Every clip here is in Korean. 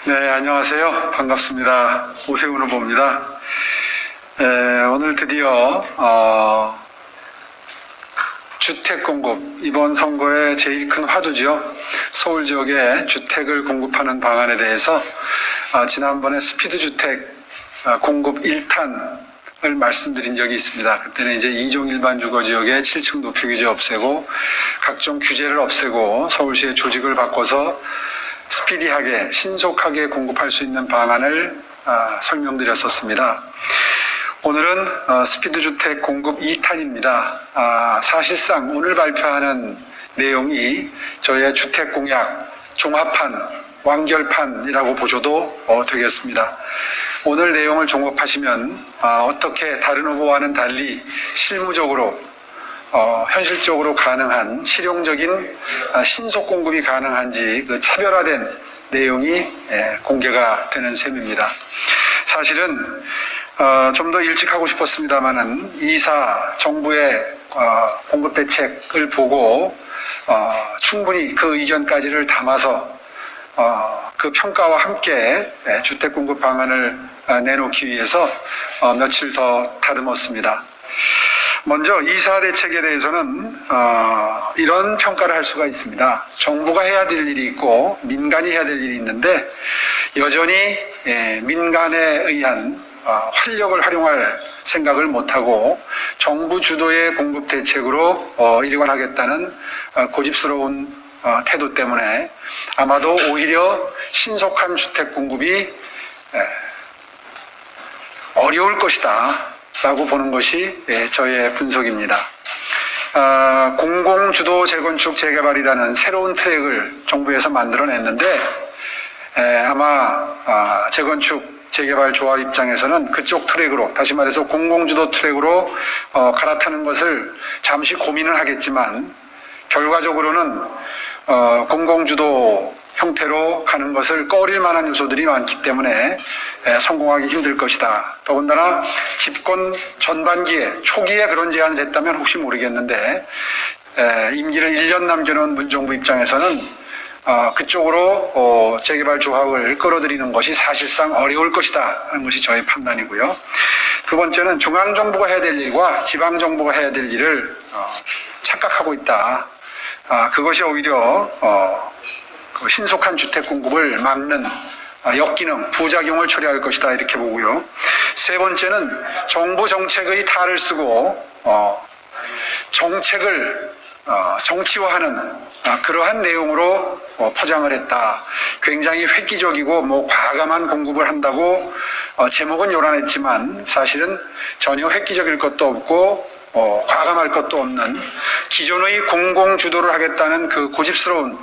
네, 안녕하세요. 반갑습니다. 오세훈 후보입니다. 오늘 드디어 주택 공급, 이번 선거의 제일 큰 화두죠. 서울 지역에 주택을 공급하는 방안에 대해서 지난번에 스피드 주택 공급 1탄을 말씀드린 적이 있습니다. 그때는 이제 2종 일반 주거 지역에 7층 높이 규제 없애고 각종 규제를 없애고 서울시의 조직을 바꿔서 스피디하게 신속하게 공급할 수 있는 방안을 설명드렸었습니다. 오늘은 스피드 주택 공급 2탄입니다. 사실상 오늘 발표하는 내용이 저희의 주택 공약 종합판, 완결판이라고 보셔도 되겠습니다. 오늘 내용을 종합하시면 어떻게 다른 후보와는 달리 실무적으로 현실적으로 가능한 실용적인 신속 공급이 가능한지 그 차별화된 내용이 공개가 되는 셈입니다. 사실은 좀 더 일찍 하고 싶었습니다만은 이사 정부의 공급 대책을 보고 충분히 그 의견까지를 담아서 그 평가와 함께 주택 공급 방안을 내놓기 위해서 며칠 더 다듬었습니다. 먼저 이사 대책에 대해서는 이런 평가를 할 수가 있습니다. 정부가 해야 될 일이 있고 민간이 해야 될 일이 있는데 여전히 민간에 의한 활력을 활용할 생각을 못하고 정부 주도의 공급 대책으로 일관하겠다는 고집스러운 태도 때문에 아마도 오히려 신속한 주택 공급이 어려울 것이다 라고 보는 것이 저의 분석입니다. 공공주도 재건축 재개발이라는 새로운 트랙을 정부에서 만들어냈는데 아마 재건축 재개발 조합 입장에서는 그쪽 트랙으로, 다시 말해서 공공주도 트랙으로 갈아타는 것을 잠시 고민을 하겠지만 결과적으로는 공공주도 형태로 가는 것을 꺼릴 만한 요소들이 많기 때문에 성공하기 힘들 것이다. 더군다나 집권 전반기에 초기에 그런 제안을 했다면 혹시 모르겠는데 임기를 1년 남겨놓은 문정부 입장에서는 그쪽으로 재개발 조합을 끌어들이는 것이 사실상 어려울 것이다 하는 것이 저의 판단이고요. 두 번째는 중앙정부가 해야 될 일과 지방정부가 해야 될 일을 착각하고 있다. 그것이 오히려 신속한 주택 공급을 막는 역기능, 부작용을 초래할 것이다 이렇게 보고요. 세 번째는 정부 정책의 탈을 쓰고 정책을 정치화하는 그러한 내용으로 포장을 했다. 굉장히 획기적이고 과감한 공급을 한다고 제목은 요란했지만 사실은 전혀 획기적일 것도 없고 과감할 것도 없는 기존의 공공주도를 하겠다는 그 고집스러운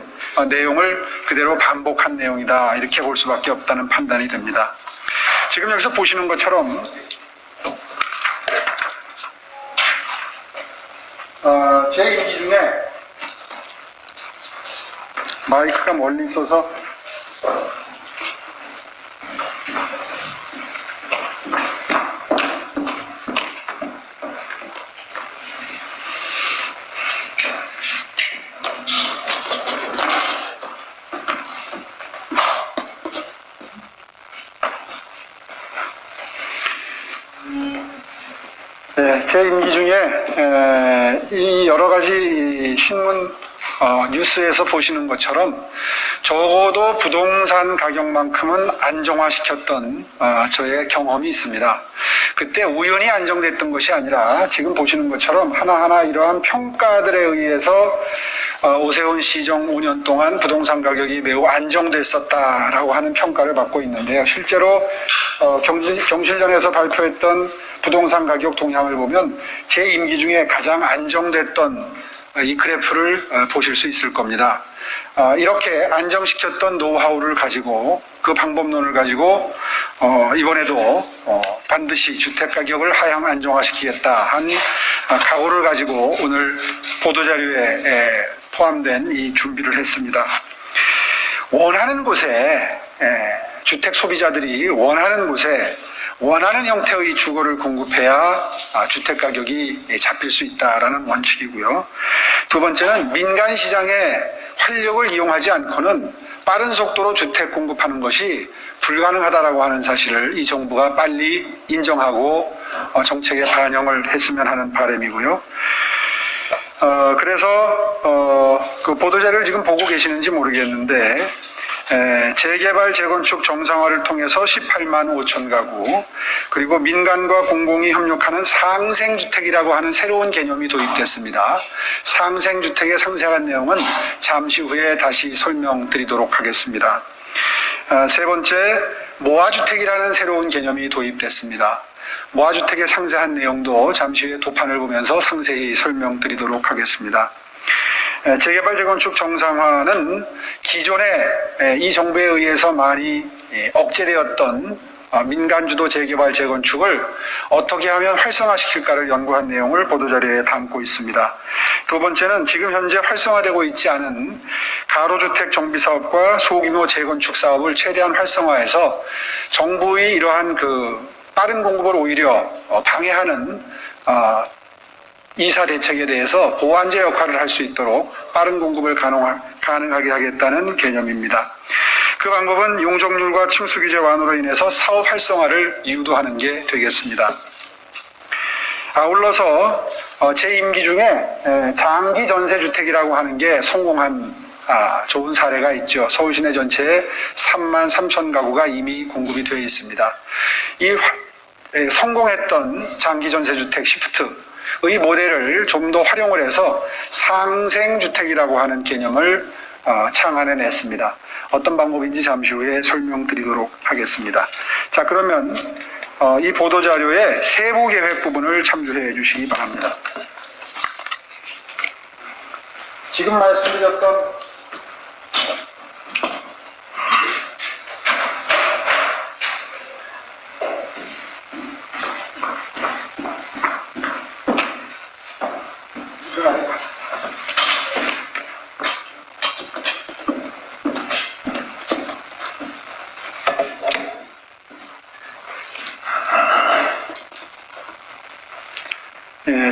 내용을 그대로 반복한 내용이다 이렇게 볼 수밖에 없다는 판단이 됩니다. 지금 여기서 보시는 것처럼 제 임기 중에 마이크가 멀리 있어서 제 임기 중에 이 여러 가지 신문 뉴스에서 보시는 것처럼 적어도 부동산 가격만큼은 안정화시켰던 저의 경험이 있습니다. 그때 우연히 안정됐던 것이 아니라 지금 보시는 것처럼 하나하나 이러한 평가들에 의해서 오세훈 시정 5년 동안 부동산 가격이 매우 안정됐었다라고 하는 평가를 받고 있는데요. 실제로 경실련에서 발표했던 부동산 가격 동향을 보면 제 임기 중에 가장 안정됐던 이 그래프를 보실 수 있을 겁니다. 이렇게 안정시켰던 노하우를 가지고 그 방법론을 가지고 이번에도 반드시 주택가격을 하향 안정화시키겠다 한 각오를 가지고 오늘 보도자료에 포함된 이 준비를 했습니다. 원하는 곳에 주택 소비자들이 원하는 곳에 원하는 형태의 주거를 공급해야 주택가격이 잡힐 수 있다라는 원칙이고요. 두 번째는 민간 시장의 활력을 이용하지 않고는 빠른 속도로 주택 공급하는 것이 불가능하다라고 하는 사실을 이 정부가 빨리 인정하고 정책에 반영을 했으면 하는 바람이고요. 그래서 그 보도자료를 지금 보고 계시는지 모르겠는데 재개발 재건축 정상화를 통해서 18만 5천 가구, 그리고 민간과 공공이 협력하는 상생주택이라고 하는 새로운 개념이 도입됐습니다. 상생주택의 상세한 내용은 잠시 후에 다시 설명드리도록 하겠습니다. 세 번째, 모아주택이라는 새로운 개념이 도입됐습니다. 모아주택의 상세한 내용도 잠시 후에 도판을 보면서 상세히 설명드리도록 하겠습니다. 재개발 재건축 정상화는 기존에 이 정부에 의해서 많이 억제되었던 민간주도 재개발 재건축을 어떻게 하면 활성화시킬까를 연구한 내용을 보도자료에 담고 있습니다. 두 번째는 지금 현재 활성화되고 있지 않은 가로주택 정비사업과 소규모 재건축 사업을 최대한 활성화해서 정부의 이러한 그 빠른 공급을 오히려 방해하는 이사 대책에 대해서 보완제 역할을 할 수 있도록 빠른 공급을 가능하게 하겠다는 개념입니다. 그 방법은 용적률과 층수규제 완화로 인해서 사업 활성화를 유도하는 게 되겠습니다. 아울러서 제 임기 중에 장기 전세주택이라고 하는 게 성공한 좋은 사례가 있죠. 서울 시내 전체에 3만 3천 가구가 이미 공급이 되어 있습니다. 이 성공했던 장기 전세주택 시프트의 모델을 좀 더 활용을 해서 상생주택이라고 하는 개념을 창안해냈습니다. 어떤 방법인지 잠시 후에 설명드리도록 하겠습니다. 자, 그러면 이 보도자료의 세부계획 부분을 참조해 주시기 바랍니다. 지금 말씀드렸던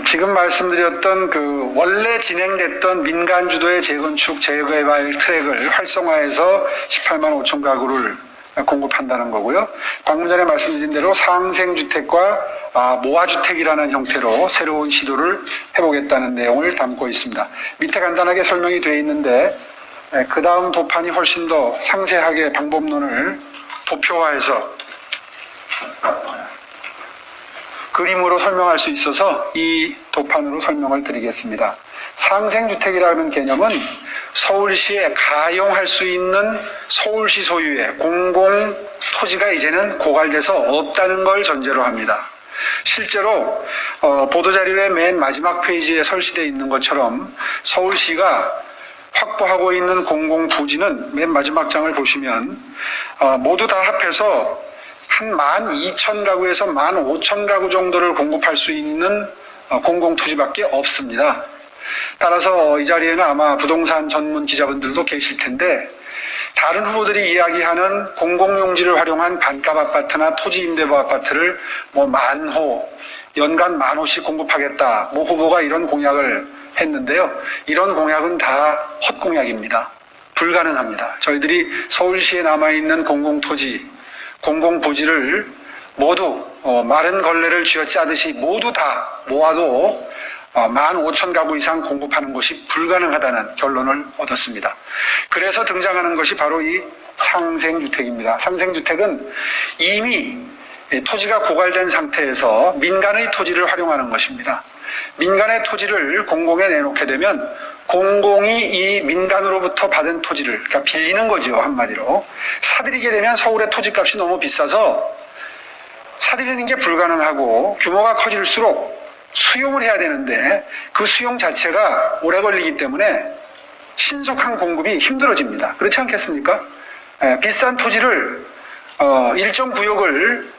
지금 말씀드렸던 그 원래 진행됐던 민간 주도의 재건축 재개발 트랙을 활성화해서 18만 5천 가구를 공급한다는 거고요. 방금 전에 말씀드린 대로 상생주택과 모아주택이라는 형태로 새로운 시도를 해보겠다는 내용을 담고 있습니다. 밑에 간단하게 설명이 되어 있는데 그 다음 도판이 훨씬 더 상세하게 방법론을 도표화해서 그림으로 설명할 수 있어서 이 도판으로 설명을 드리겠습니다. 상생주택이라는 개념은 서울시에 가용할 수 있는 서울시 소유의 공공 토지가 이제는 고갈돼서 없다는 걸 전제로 합니다. 실제로 보도자료의 맨 마지막 페이지에 설치되어 있는 것처럼 서울시가 확보하고 있는 공공 부지는 맨 마지막 장을 보시면 모두 다 합해서 한 12,000가구에서 15,000가구 정도를 공급할 수 있는 공공토지밖에 없습니다. 따라서 이 자리에는 아마 부동산 전문 기자분들도 계실 텐데 다른 후보들이 이야기하는 공공용지를 활용한 반값 아파트나 토지 임대부 아파트를 뭐 10,000호, 연간 10,000호씩 공급하겠다. 모 후보가 이런 공약을 했는데요. 이런 공약은 다 헛공약입니다. 불가능합니다. 저희들이 서울시에 남아있는 공공토지, 공공부지를 모두 마른 걸레를 쥐어짜듯이 모두 다 모아도 15,000가구 이상 공급하는 것이 불가능하다는 결론을 얻었습니다. 그래서 등장하는 것이 바로 이 상생주택입니다. 상생주택은 이미 토지가 고갈된 상태에서 민간의 토지를 활용하는 것입니다. 민간의 토지를 공공에 내놓게 되면 공공이 이 민간으로부터 받은 토지를, 그러니까 빌리는 거죠, 한마디로. 사들이게 되면 서울의 토지값이 너무 비싸서 사들이는 게 불가능하고 규모가 커질수록 수용을 해야 되는데 그 수용 자체가 오래 걸리기 때문에 신속한 공급이 힘들어집니다. 그렇지 않겠습니까? 비싼 토지를 일정 구역을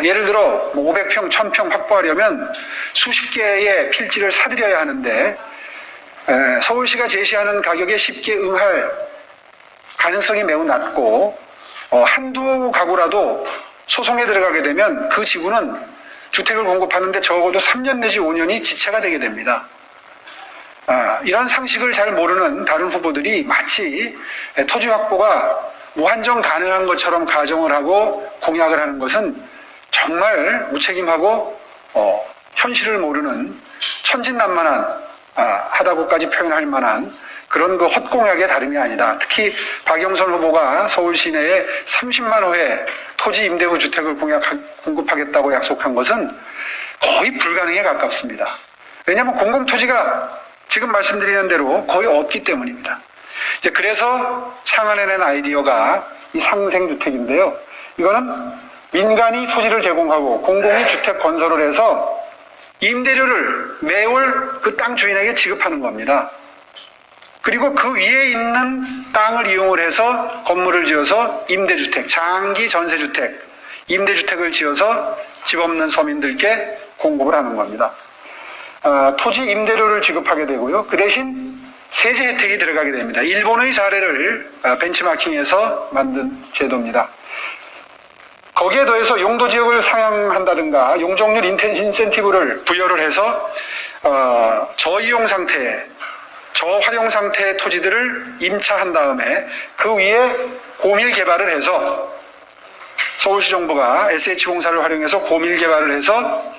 예를 들어 500평, 1000평 확보하려면 수십 개의 필지를 사들여야 하는데 서울시가 제시하는 가격에 쉽게 응할 가능성이 매우 낮고 한두 가구라도 소송에 들어가게 되면 그 지구는 주택을 공급하는데 적어도 3년 내지 5년이 지체가 되게 됩니다. 이런 상식을 잘 모르는 다른 후보들이 마치 토지 확보가 무한정 가능한 것처럼 가정을 하고 공약을 하는 것은 정말 무책임하고 현실을 모르는 천진난만한 하다고까지 표현할 만한 그런 그 헛공약의 다름이 아니다. 특히 박영선 후보가 서울 시내에 30만 호의 토지 임대부 주택을 공급하겠다고 약속한 것은 거의 불가능에 가깝습니다. 왜냐하면 공공토지가 지금 말씀드리는 대로 거의 없기 때문입니다. 이제 그래서 창안해낸 아이디어가 이 상생주택인데요. 이거는 민간이 토지를 제공하고 공공이 주택 건설을 해서 임대료를 매월 그 땅 주인에게 지급하는 겁니다. 그리고 그 위에 있는 땅을 이용을 해서 건물을 지어서 임대주택, 장기 전세주택, 임대주택을 지어서 집 없는 서민들께 공급을 하는 겁니다. 토지 임대료를 지급하게 되고요. 그 대신 세제 혜택이 들어가게 됩니다. 일본의 사례를 벤치마킹해서 만든 제도입니다. 거기에 더해서 용도지역을 상향한다든가 용적률 인센티브를 부여를 해서 저이용 상태, 저활용 상태의 토지들을 임차한 다음에 그 위에 고밀 개발을 해서 서울시 정부가 SH공사를 활용해서 고밀 개발을 해서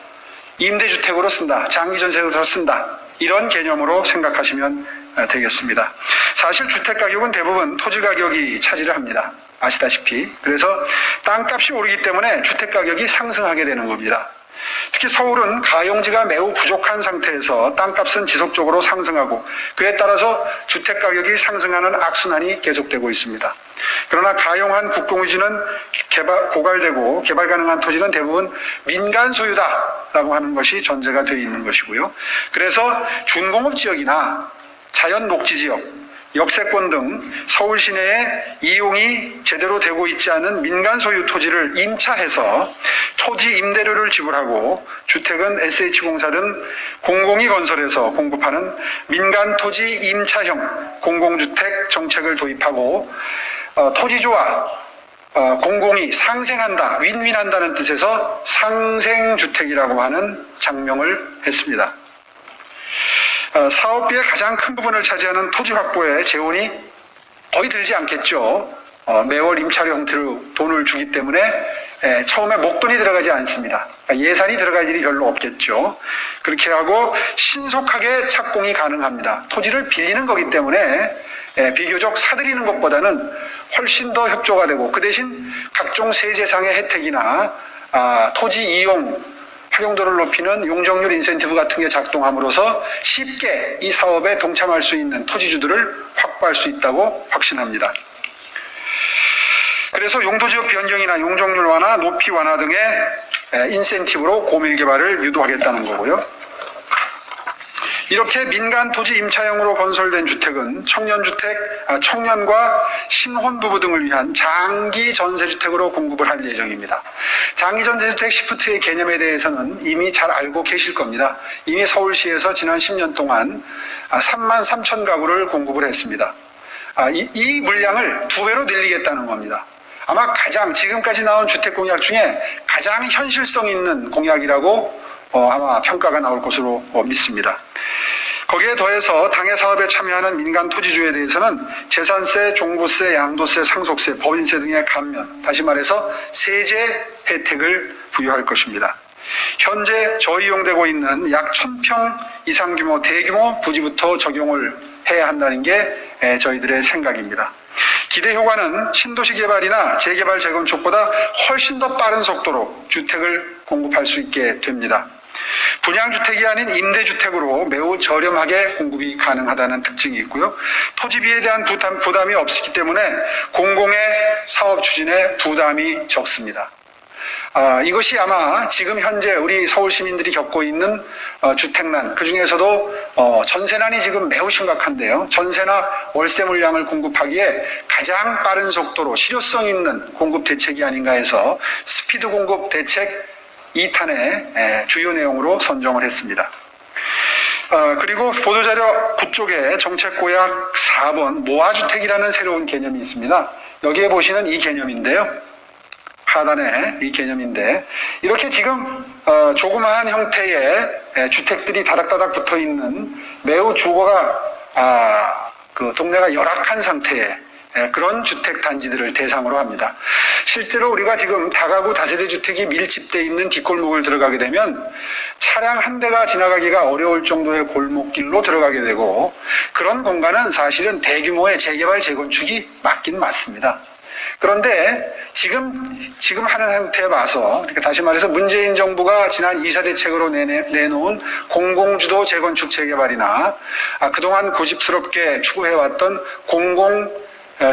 임대주택으로 쓴다, 장기전세로 쓴다, 이런 개념으로 생각하시면 되겠습니다. 사실 주택가격은 대부분 토지가격이 차지를 합니다. 아시다시피. 그래서 땅값이 오르기 때문에 주택가격이 상승하게 되는 겁니다. 특히 서울은 가용지가 매우 부족한 상태에서 땅값은 지속적으로 상승하고 그에 따라서 주택가격이 상승하는 악순환이 계속되고 있습니다. 그러나 가용한 국공유지는 고갈되고 개발 가능한 토지는 대부분 민간 소유다라고 하는 것이 전제가 되어 있는 것이고요. 그래서 준공업 지역이나 자연 녹지 지역, 역세권 등 서울 시내에 이용이 제대로 되고 있지 않은 민간 소유 토지를 임차해서 토지 임대료를 지불하고 주택은 SH공사 등 공공이 건설해서 공급하는 민간 토지 임차형 공공주택 정책을 도입하고 토지주와 공공이 상생한다, 윈윈한다는 뜻에서 상생주택이라고 하는 장명을 했습니다. 사업비의 가장 큰 부분을 차지하는 토지 확보에 재원이 거의 들지 않겠죠. 매월 임차료 형태로 돈을 주기 때문에 처음에 목돈이 들어가지 않습니다. 예산이 들어갈 일이 별로 없겠죠. 그렇게 하고 신속하게 착공이 가능합니다. 토지를 빌리는 거기 때문에 비교적 사들이는 것보다는 훨씬 더 협조가 되고 그 대신 각종 세제상의 혜택이나 토지 이용 활용도를 높이는 용적률 인센티브 같은 게 작동함으로써 쉽게 이 사업에 동참할 수 있는 토지주들을 확보할 수 있다고 확신합니다. 그래서 용도지역 변경이나 용적률 완화, 높이 완화 등의 인센티브로 고밀 개발을 유도하겠다는 거고요. 이렇게 민간 토지 임차형으로 건설된 주택은 청년과 신혼부부 등을 위한 장기 전세주택으로 공급을 할 예정입니다. 장기 전세주택 시프트의 개념에 대해서는 이미 잘 알고 계실 겁니다. 이미 서울시에서 지난 10년 동안 3만 3천 가구를 공급을 했습니다. 이 물량을 2배로 늘리겠다는 겁니다. 아마 지금까지 나온 주택 공약 중에 가장 현실성 있는 공약이라고 아마 평가가 나올 것으로 믿습니다. 거기에 더해서 당해 사업에 참여하는 민간 토지주에 대해서는 재산세, 종부세, 양도세, 상속세, 법인세 등의 감면, 다시 말해서 세제 혜택을 부여할 것입니다. 현재 저이용되고 있는 약 1000평 이상 규모 대규모 부지부터 적용을 해야 한다는 게 저희들의 생각입니다. 기대 효과는 신도시 개발이나 재개발 재건축보다 훨씬 더 빠른 속도로 주택을 공급할 수 있게 됩니다. 분양주택이 아닌 임대주택으로 매우 저렴하게 공급이 가능하다는 특징이 있고요. 토지비에 대한 부담이 없기 때문에 공공의 사업 추진에 부담이 적습니다. 이것이 아마 지금 현재 우리 서울 시민들이 겪고 있는 주택난, 그 중에서도 전세난이 지금 매우 심각한데요. 전세나 월세 물량을 공급하기에 가장 빠른 속도로 실효성 있는 공급 대책이 아닌가 해서 스피드 공급 대책 2탄의 주요 내용으로 선정을 했습니다. 그리고 보도자료 9쪽에 정책고약 4번 모아주택이라는 새로운 개념이 있습니다. 여기에 보시는 이 개념인데요. 하단에 이 개념인데 이렇게 지금 조그마한 형태의 주택들이 다닥다닥 붙어 있는 매우 주거가 그 동네가 열악한 상태의 그런 주택 단지들을 대상으로 합니다. 실제로 우리가 지금 다가구 다세대 주택이 밀집되어 있는 뒷골목을 들어가게 되면 차량 한 대가 지나가기가 어려울 정도의 골목길로 들어가게 되고, 그런 공간은 사실은 대규모의 재개발 재건축이 맞긴 맞습니다. 그런데 지금 하는 상태에 봐서, 그러니까 다시 말해서 문재인 정부가 지난 2사 대책으로 내놓은 공공주도 재건축 재개발이나 그동안 고집스럽게 추구해왔던 공공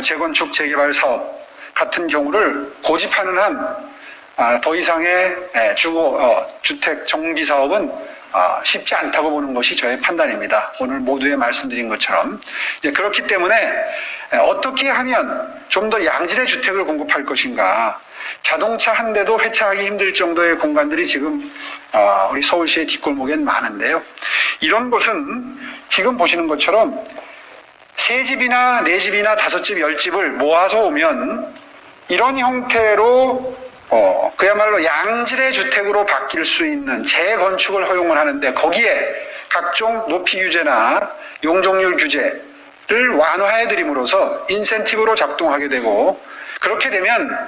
재건축 재개발 사업 같은 경우를 고집하는 한 더 이상의 주택 정비 사업은 쉽지 않다고 보는 것이 저의 판단입니다. 오늘 모두에 말씀드린 것처럼. 그렇기 때문에 어떻게 하면 좀 더 양질의 주택을 공급할 것인가, 자동차 한 대도 회차하기 힘들 정도의 공간들이 지금 우리 서울시의 뒷골목엔 많은데요. 이런 곳은 지금 보시는 것처럼 세 집이나 네 집이나 다섯 집, 열 집을 모아서 오면 이런 형태로 그야말로 양질의 주택으로 바뀔 수 있는 재건축을 허용을 하는데, 거기에 각종 높이 규제나 용적률 규제를 완화해드림으로써 인센티브로 작동하게 되고, 그렇게 되면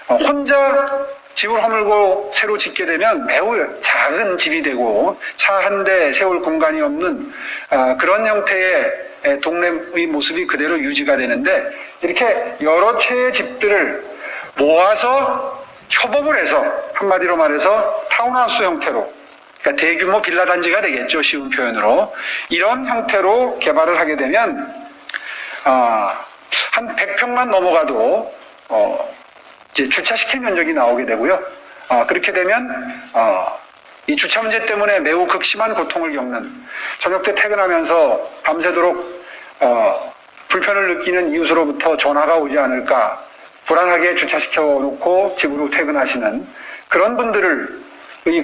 혼자 집을 허물고 새로 짓게 되면 매우 작은 집이 되고 차 한 대 세울 공간이 없는 그런 형태의 동네의 모습이 그대로 유지가 되는데, 이렇게 여러 채의 집들을 모아서 협업을 해서, 한마디로 말해서 타운하우스 형태로, 그러니까 대규모 빌라 단지가 되겠죠, 쉬운 표현으로. 이런 형태로 개발을 하게 되면 한 100평만 넘어가도 이제 주차시킬 면적이 나오게 되고요. 그렇게 되면 이 주차 문제 때문에 매우 극심한 고통을 겪는, 저녁 때 퇴근하면서 밤새도록 불편을 느끼는 이웃으로부터 전화가 오지 않을까, 불안하게 주차시켜 놓고 집으로 퇴근하시는 그런 분들을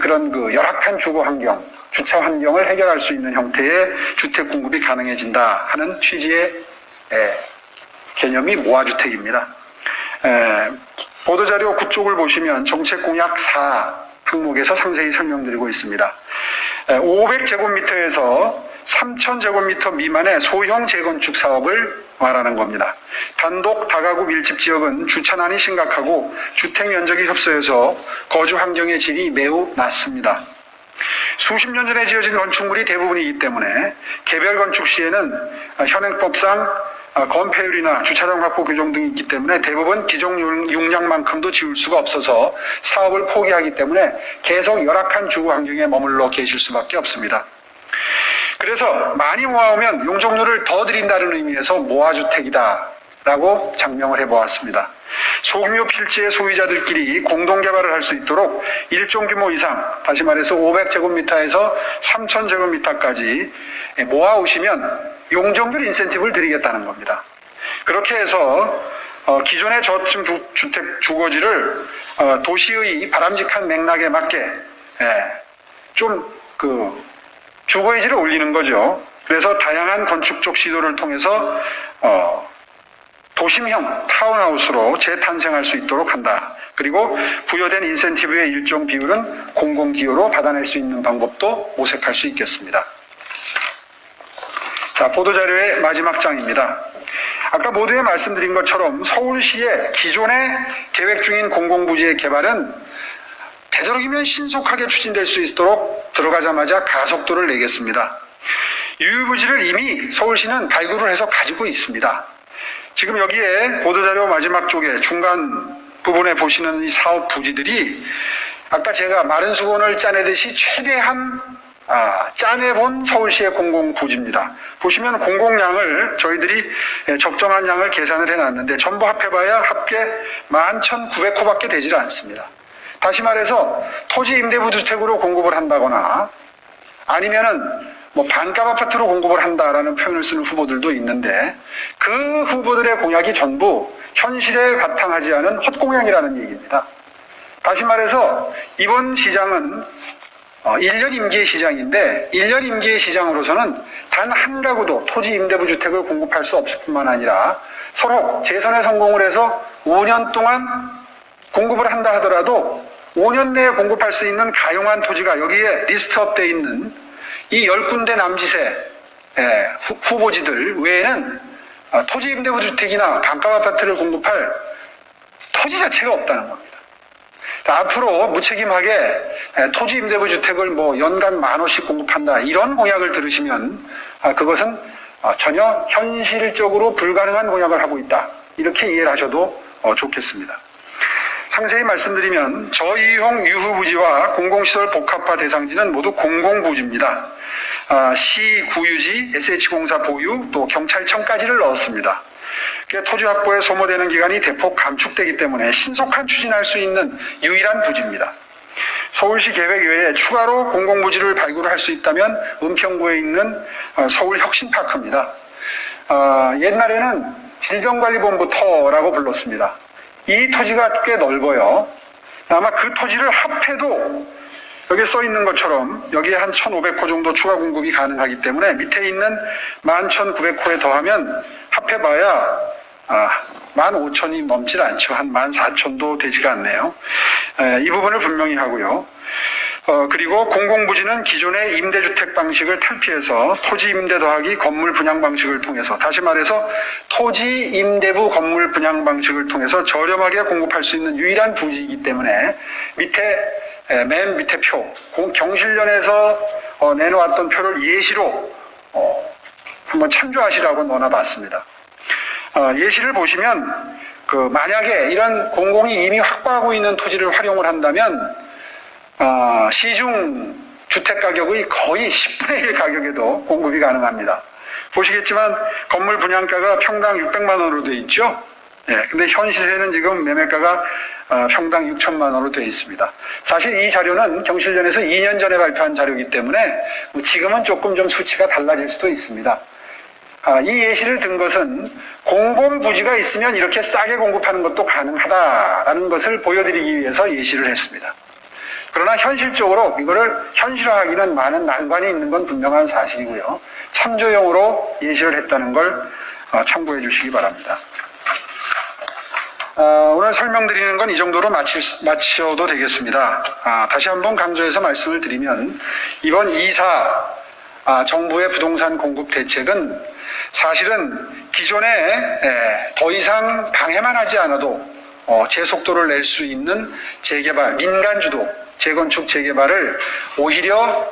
그런 그 열악한 주거 환경, 주차 환경을 해결할 수 있는 형태의 주택 공급이 가능해진다 하는 취지의 개념이 모아주택입니다. 보도자료 9쪽을 보시면 정책공약 4 항목에서 상세히 설명드리고 있습니다. 500제곱미터에서 3000제곱미터 미만의 소형 재건축 사업을 말하는 겁니다. 단독 다가구 밀집 지역은 주차난이 심각하고 주택 면적이 협소해서 거주 환경의 질이 매우 낮습니다. 수십 년 전에 지어진 건축물이 대부분이기 때문에 개별 건축 시에는 현행법상 건폐율이나 주차장 확보 규정 등이 있기 때문에 대부분 기존 용량만큼도 지을 수가 없어서 사업을 포기하기 때문에 계속 열악한 주거 환경에 머물러 계실 수밖에 없습니다. 그래서 많이 모아오면 용적률을 더 드린다는 의미에서 모아주택이다라고 장명을 해보았습니다. 소규모 필지의 소유자들끼리 공동개발을 할 수 있도록 일정 규모 이상, 다시 말해서 500제곱미터에서 3000제곱미터까지 모아오시면 용적률 인센티브를 드리겠다는 겁니다. 그렇게 해서 기존의 저층 주택 주거지를 도시의 바람직한 맥락에 맞게 주거의 질을 올리는 거죠. 그래서 다양한 건축적 시도를 통해서 도심형 타운하우스로 재탄생할 수 있도록 한다. 그리고 부여된 인센티브의 일정 비율은 공공기여로 받아낼 수 있는 방법도 모색할 수 있겠습니다. 자, 보도자료의 마지막 장입니다. 아까 모두에 말씀드린 것처럼 서울시의 기존에 계획 중인 공공부지의 개발은 되도록이면 신속하게 추진될 수 있도록 들어가자마자 가속도를 내겠습니다. 유휴부지를 이미 서울시는 발굴을 해서 가지고 있습니다. 지금 여기에 보도자료 마지막 쪽에 중간 부분에 보시는 이 사업 부지들이 아까 제가 마른 수건을 짜내듯이 최대한 짜내본 서울시의 공공부지입니다. 보시면 공공량을 저희들이 적정한 양을 계산을 해놨는데 전부 합해봐야 합계 11,900호밖에 되질 않습니다. 다시 말해서 토지 임대부 주택으로 공급을 한다거나 아니면은 반값 아파트로 공급을 한다라는 표현을 쓰는 후보들도 있는데, 그 후보들의 공약이 전부 현실에 바탕하지 않은 헛공약이라는 얘기입니다. 다시 말해서 이번 시장은 1년 임기의 시장인데, 1년 임기의 시장으로서는 단 한 가구도 토지 임대부 주택을 공급할 수 없을 뿐만 아니라 서로 재선에 성공을 해서 5년 동안 공급을 한다 하더라도 5년 내에 공급할 수 있는 가용한 토지가 여기에 리스트업되어 있는 이 10군데 남짓의 후보지들 외에는 토지 임대부 주택이나 반값 아파트를 공급할 토지 자체가 없다는 겁니다. 앞으로 무책임하게 토지 임대부 주택을 뭐 연간 10,000원씩 공급한다 이런 공약을 들으시면 그것은 전혀 현실적으로 불가능한 공약을 하고 있다 이렇게 이해를 하셔도 좋겠습니다. 상세히 말씀드리면 저이용 유후부지와 공공시설 복합화 대상지는 모두 공공부지입니다. 시 구유지, SH공사 보유, 또 경찰청까지를 넣었습니다. 토지 확보에 소모되는 기간이 대폭 감축되기 때문에 신속한 추진할 수 있는 유일한 부지입니다. 서울시 계획외에 추가로 공공부지를 발굴할 수 있다면 은평구에 있는 서울혁신파크입니다. 옛날에는 질병관리본부터라고 불렀습니다. 이 토지가 꽤 넓어요. 아마 그 토지를 합해도 여기에 써 있는 것처럼 여기에 한 1,500호 정도 추가 공급이 가능하기 때문에 밑에 있는 11,900호에 더하면 합해봐야 15,000이 넘질 않죠. 한 14,000도 되지가 않네요. 이 부분을 분명히 하고요. 그리고 공공부지는 기존의 임대주택 방식을 탈피해서 토지 임대 더하기 건물 분양 방식을 통해서, 다시 말해서 토지 임대부 건물 분양 방식을 통해서 저렴하게 공급할 수 있는 유일한 부지이기 때문에 맨 밑에 표, 경실련에서 내놓았던 표를 예시로 한번 참조하시라고 넣어봤습니다. 예시를 보시면 만약에 이런 공공이 이미 확보하고 있는 토지를 활용을 한다면 시중 주택 가격의 거의 10분의 1 가격에도 공급이 가능합니다. 보시겠지만 건물 분양가가 평당 600만 원으로 되어 있죠. 근데 현 시세는 지금 매매가가 평당 6천만 원으로 되어 있습니다. 사실 이 자료는 경실련에서 2년 전에 발표한 자료이기 때문에 지금은 조금 좀 수치가 달라질 수도 있습니다. 이 예시를 든 것은 공공부지가 있으면 이렇게 싸게 공급하는 것도 가능하다라는 것을 보여드리기 위해서 예시를 했습니다. 그러나 현실적으로 이거를 현실화하기는 많은 난관이 있는 건 분명한 사실이고요. 참조용으로 예시를 했다는 걸 참고해 주시기 바랍니다. 오늘 설명드리는 건 이 정도로 마쳐도 되겠습니다. 다시 한번 강조해서 말씀을 드리면 이번 2사 정부의 부동산 공급 대책은 사실은 기존에 더 이상 방해만 하지 않아도 제 속도를 낼 수 있는 재개발, 민간주도 재건축 재개발을 오히려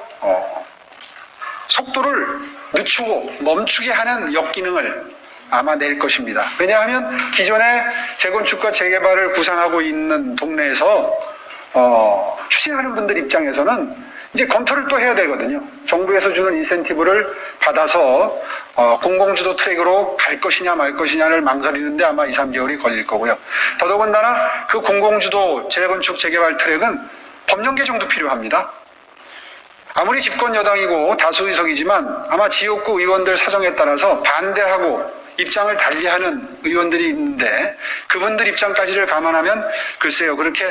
속도를 늦추고 멈추게 하는 역기능을 아마 낼 것입니다. 왜냐하면 기존에 재건축과 재개발을 구상하고 있는 동네에서 추진하는 분들 입장에서는 이제 검토를 또 해야 되거든요. 정부에서 주는 인센티브를 받아서 공공주도 트랙으로 갈 것이냐 말 것이냐를 망설이는데 아마 2, 3개월이 걸릴 거고요. 더더군다나 그 공공주도 재건축 재개발 트랙은 법령 개정도 필요합니다. 아무리 집권 여당이고 다수 의석이지만 아마 지역구 의원들 사정에 따라서 반대하고 입장을 달리하는 의원들이 있는데 그분들 입장까지를 감안하면 글쎄요, 그렇게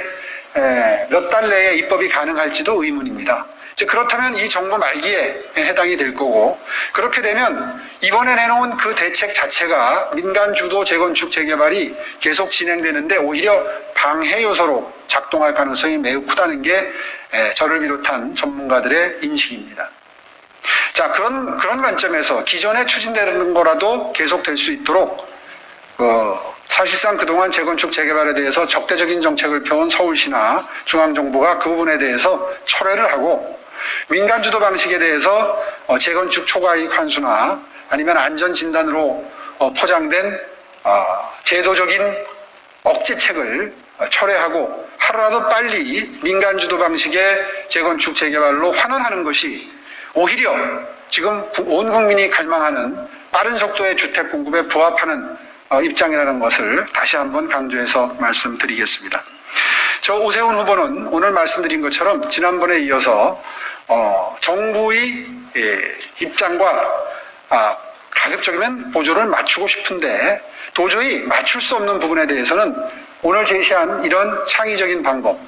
몇 달 내에 입법이 가능할지도 의문입니다. 그렇다면 이 정부 말기에 해당이 될 거고, 그렇게 되면 이번에 내놓은 그 대책 자체가 민간 주도 재건축 재개발이 계속 진행되는데 오히려 방해 요소로 작동할 가능성이 매우 크다는 게 저를 비롯한 전문가들의 인식입니다. 자, 그런 관점에서 기존에 추진되는 거라도 계속될 수 있도록 사실상 그동안 재건축 재개발에 대해서 적대적인 정책을 펴온 서울시나 중앙정부가 그 부분에 대해서 철회를 하고, 민간주도 방식에 대해서 재건축 초과이익 환수나 아니면 안전진단으로 포장된 제도적인 억제책을 철회하고 하루라도 빨리 민간주도 방식의 재건축 재개발로 환원하는 것이 오히려 지금 온 국민이 갈망하는 빠른 속도의 주택 공급에 부합하는 입장이라는 것을 다시 한번 강조해서 말씀드리겠습니다. 저 오세훈 후보는 오늘 말씀드린 것처럼 지난번에 이어서 정부의 입장과 가급적이면 보조를 맞추고 싶은데 도저히 맞출 수 없는 부분에 대해서는 오늘 제시한 이런 창의적인 방법,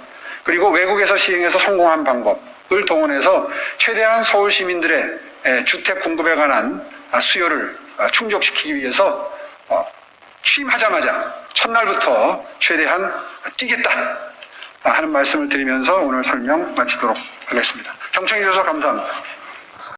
그리고 외국에서 시행해서 성공한 방법을 동원해서 최대한 서울 시민들의 주택 공급에 관한 수요를 충족시키기 위해서 취임하자마자 첫날부터 최대한 뛰겠다, 하는 말씀을 드리면서 오늘 설명 마치도록 하겠습니다. 경청해 주셔서 감사합니다.